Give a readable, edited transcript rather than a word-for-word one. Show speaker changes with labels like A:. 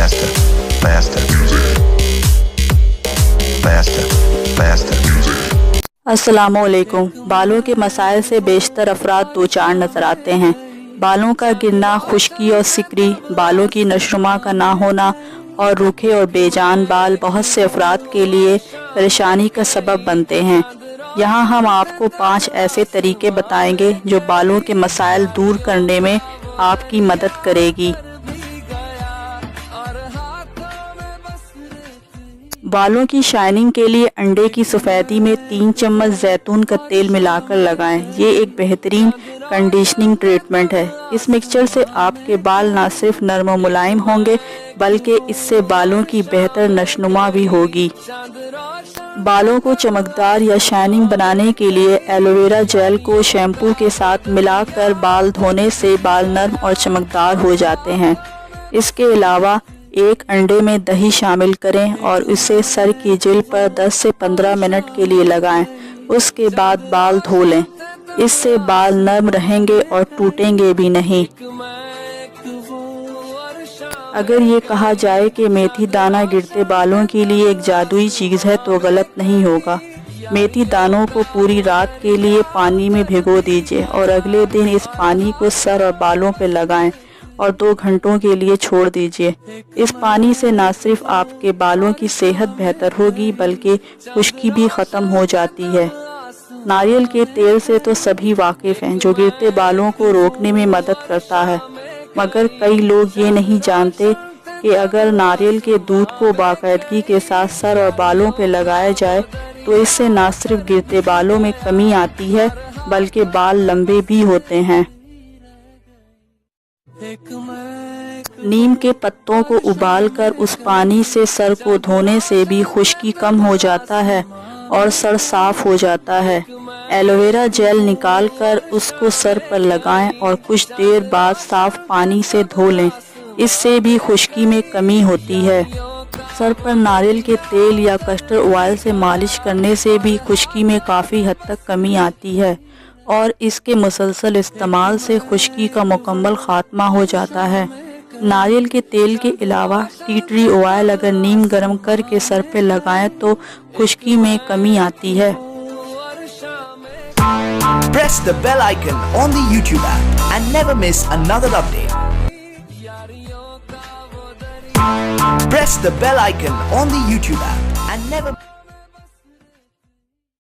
A: faster, faster music, faster, faster music.
B: अस्सलामुअलैकुम। बालों के मसाइल से बेशतर अफराद दो चार नज़र आते हैं। बालों का गिरना, खुश्की और सिकरी, बालों की नशोनुमा का ना होना और रूखे और बेजान बाल बहुत से अफराद के लिए परेशानी का सबब बनते हैं। यहाँ हम आपको 5 ऐसे तरीके बताएंगे जो बालों के मसाइल दूर करने में आपकी मदद करेगी। बालों की शाइनिंग के लिए अंडे की सफ़ेदी में 3 चम्मच जैतून का तेल मिलाकर लगाएं। ये एक बेहतरीन कंडीशनिंग ट्रीटमेंट है। इस मिक्सचर से आपके बाल न सिर्फ नरम और मुलायम होंगे बल्कि इससे बालों की बेहतर नशनुमा भी होगी। बालों को चमकदार या शाइनिंग बनाने के लिए एलोवेरा जेल को शैम्पू के साथ मिलाकर बाल धोने से बाल नरम और चमकदार हो जाते हैं। इसके अलावा एक अंडे में दही शामिल करें और उसे सर की जेल पर 10 से 15 मिनट के लिए लगाएं। उसके बाद बाल धो लें। इससे बाल नरम रहेंगे और टूटेंगे भी नहीं। अगर ये कहा जाए कि मेथी दाना गिरते बालों के लिए एक जादुई चीज़ है तो गलत नहीं होगा। मेथी दानों को पूरी रात के लिए पानी में भिगो दीजिए और अगले दिन इस पानी को सर और बालों पर लगाएं और 2 घंटों के लिए छोड़ दीजिए। इस पानी से न सिर्फ आपके बालों की सेहत बेहतर होगी बल्कि खुश्की भी ख़त्म हो जाती है। नारियल के तेल से तो सभी वाकिफ़ हैं, जो गिरते बालों को रोकने में मदद करता है, मगर कई लोग ये नहीं जानते कि अगर नारियल के दूध को बाकायदगी के साथ सर और बालों पर लगाया जाए तो इससे न सिर्फ गिरते बालों में कमी आती है बल्कि बाल लंबे भी होते हैं। नीम के पत्तों को उबालकर उस पानी से सर को धोने से भी खुश्की कम हो जाता है और सर साफ हो जाता है। एलोवेरा जेल निकालकर उसको सर पर लगाएं और कुछ देर बाद साफ पानी से धो लें। इससे भी खुश्की में कमी होती है। सर पर नारियल के तेल या कस्टर्ड ऑयल से मालिश करने से भी खुश्की में काफ़ी हद तक कमी आती है और इसके मुसलसल इस्तेमाल से खुश्की का मुकम्मल खात्मा हो जाता है। नारियल के तेल के अलावा टी ट्री ऑयल अगर नीम गर्म करके सर पे लगाएं तो खुश्की में कमी आती है।
C: Press the bell icon on the YouTube app and never miss another update. Press the bell icon on the YouTube app and never